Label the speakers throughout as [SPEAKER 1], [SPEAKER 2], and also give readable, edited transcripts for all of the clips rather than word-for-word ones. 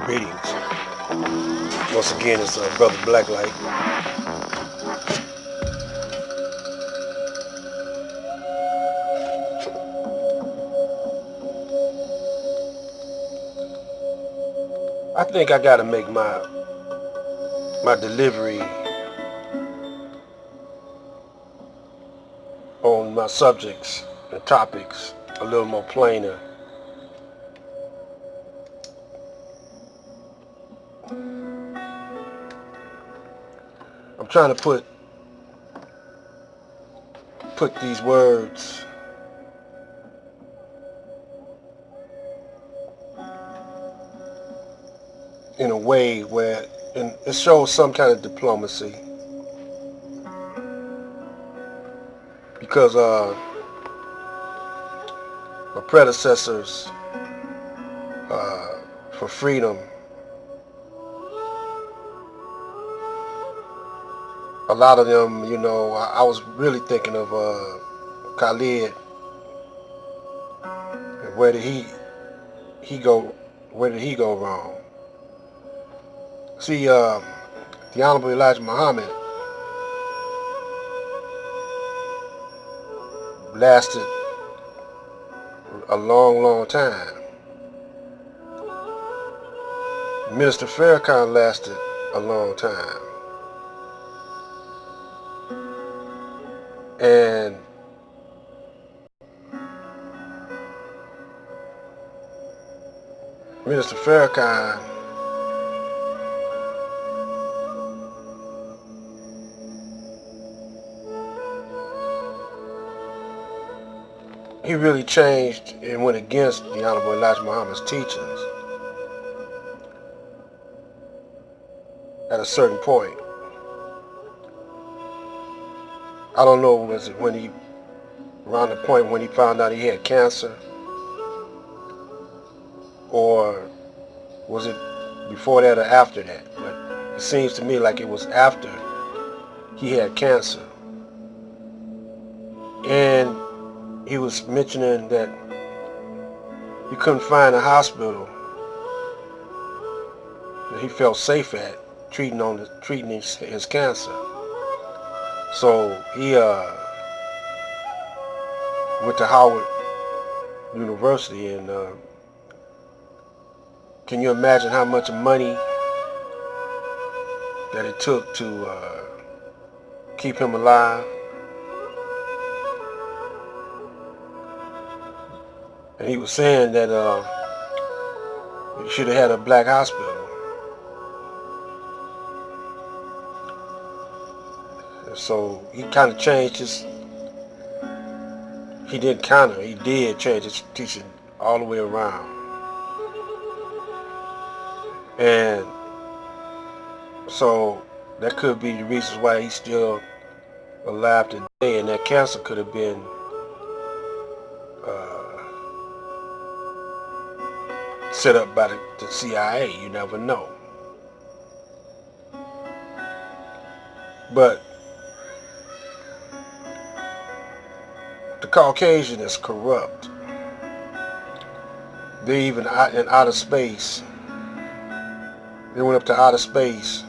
[SPEAKER 1] Greetings. Once again, it's Brother Blacklight. I think I gotta make my delivery on my subjects and topics a little more plainer. I'm trying to put these words in a way where it shows some kind of diplomacy, because my predecessors for freedom, a lot of them, I was really thinking of Khalid, and where did he go? Where did he go wrong? See, the Honorable Elijah Muhammad lasted a long, long time. Minister Farrakhan lasted a long time. And Minister Farrakhan he really changed and went against the Honorable Elijah Muhammad's teachings at a certain point. I don't know, was it when around the point when he found out he had cancer, or was it before that or after that? But it seems to me like it was after he had cancer. And he was mentioning that he couldn't find a hospital that he felt safe at treating his cancer. So he went to Howard University, and can you imagine how much money that it took to keep him alive? And he was saying that he should have had a black hospital. And so he kind of changed he did change his teaching all the way around. And so that could be the reasons why he's still alive today, and that cancer could have been set up by the CIA. You never know. But the Caucasian is corrupt. They even in outer space. They went up to outer space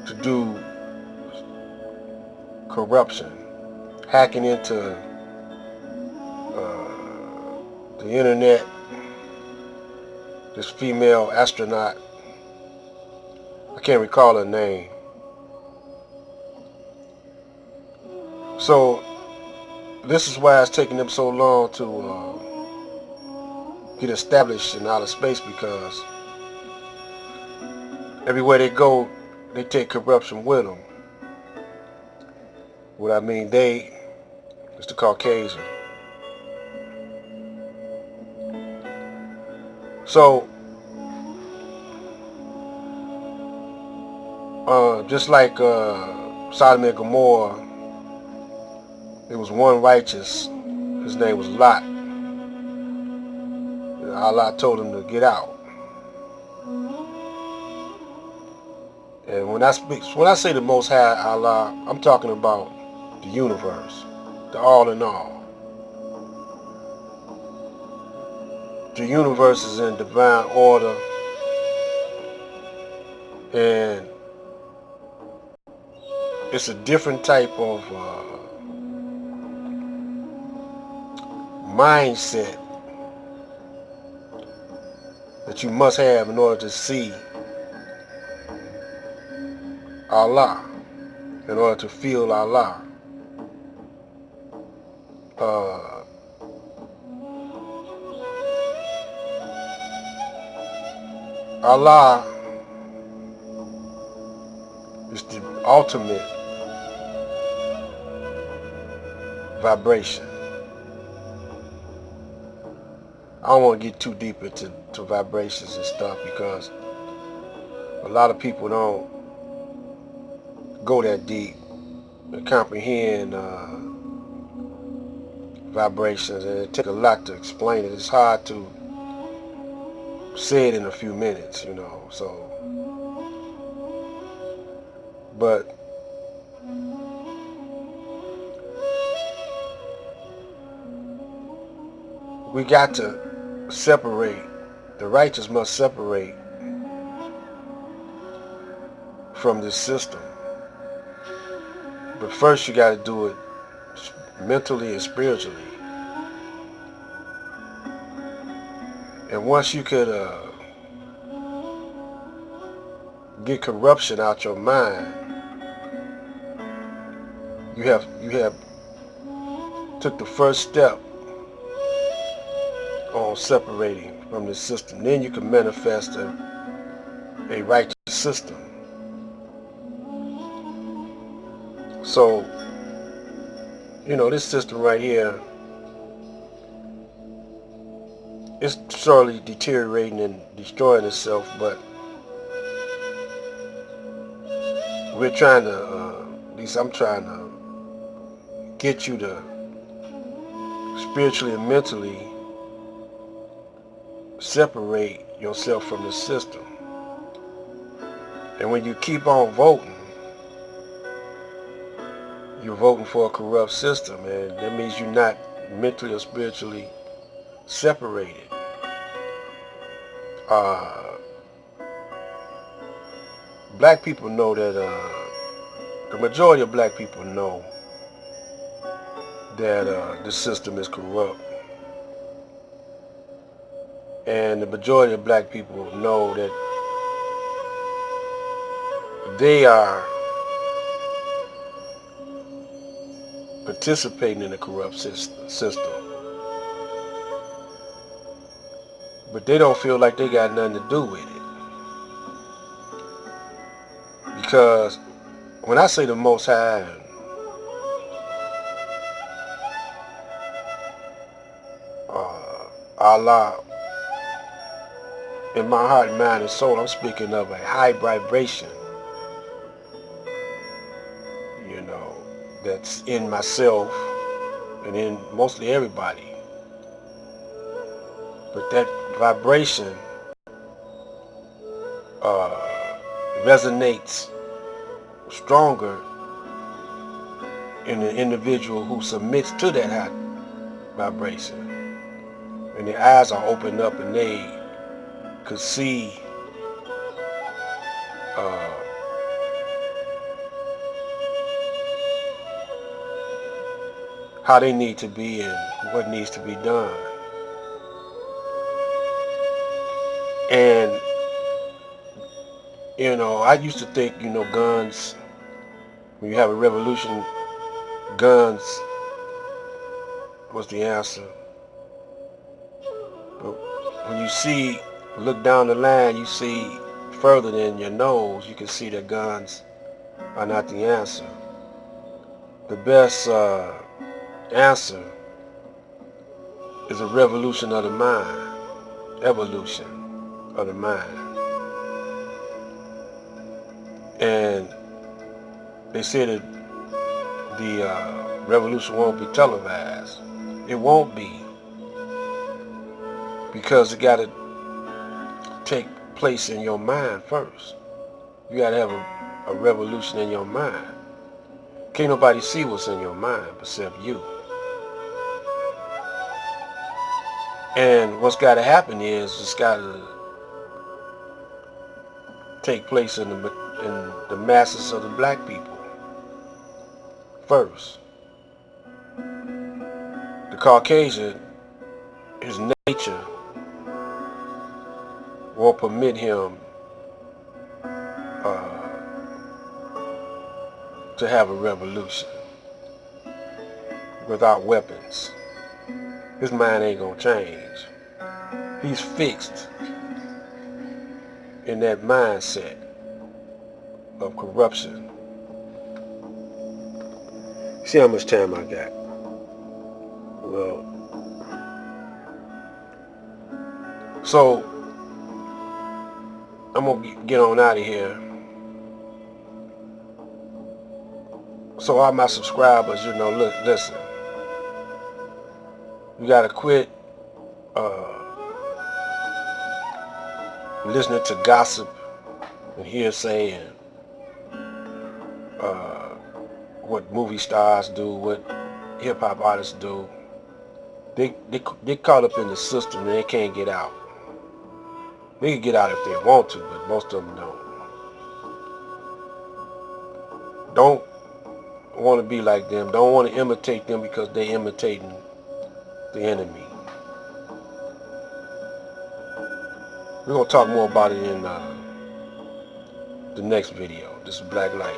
[SPEAKER 1] to do corruption, hacking into the internet. This female astronaut, I can't recall her name. So this is why it's taking them so long to get established in outer space, because everywhere they go, they take corruption with them. What I mean, it's the Caucasian. So, just like Sodom and Gomorrah, there was one righteous. His name was Lot. And Allah told him to get out. And when I say the Most High Allah, I'm talking about the universe, the all in all. the universe is in divine order, and it's a different type of mindset that you must have in order to see Allah, in order to feel Allah. Uh, Allah is the ultimate vibration. I don't want to get too deep into vibrations and stuff because a lot of people don't go that deep and comprehend vibrations, and it takes a lot to explain it. It's hard to say it in a few minutes, you know. So, but we got to separate. The righteous must separate from this system. But first you got to do it mentally and spiritually. And once you could get corruption out your mind, you have took the first step on separating from the system. Then you can manifest a righteous system. So, you know, this system right here is slowly deteriorating and destroying itself, but we're trying to, at least I'm trying to get you to spiritually and mentally separate yourself from the system. And when you keep on voting, you're voting for a corrupt system, and that means you're not mentally or spiritually separated. Black people know that, the majority of black people know that the system is corrupt. And the majority of black people know that they are participating in a corrupt system. But they don't feel like they got nothing to do with it. Because when I say the Most High, Allah, in my heart, mind, and soul, I'm speaking of a high vibration, you know, that's in myself and in mostly everybody. But that vibration resonates stronger in the individual who submits to that high vibration. And their eyes are opened up and they could see how they need to be and what needs to be done. And, you know, I used to think, you know, guns, when you have a revolution, guns was the answer. But when you see, look down the line, you see further than your nose, you can see that guns are not the answer. The best answer is a revolution of the mind, evolution of the mind. And they say that the revolution won't be televised. It won't be, because it got to take place in your mind first. You got to have a revolution in your mind. Can't nobody see what's in your mind except you. And what's got to happen is it's got to take place in the masses of the black people first. The Caucasian, his nature won't permit him to have a revolution without weapons. His mind ain't gonna change. He's fixed in that mindset of corruption. See how much time I got? Well, so I'm gonna get on out of here. So all my subscribers, look, listen. You gotta quit listening to gossip and hearsay and what movie stars do, what hip hop artists do. They caught up in the system and they can't get out. They can get out if they want to, but most of them don't. Don't want to be like them. Don't want to imitate them because they're imitating the enemy. We're going to talk more about it in the next video. This is Black Light.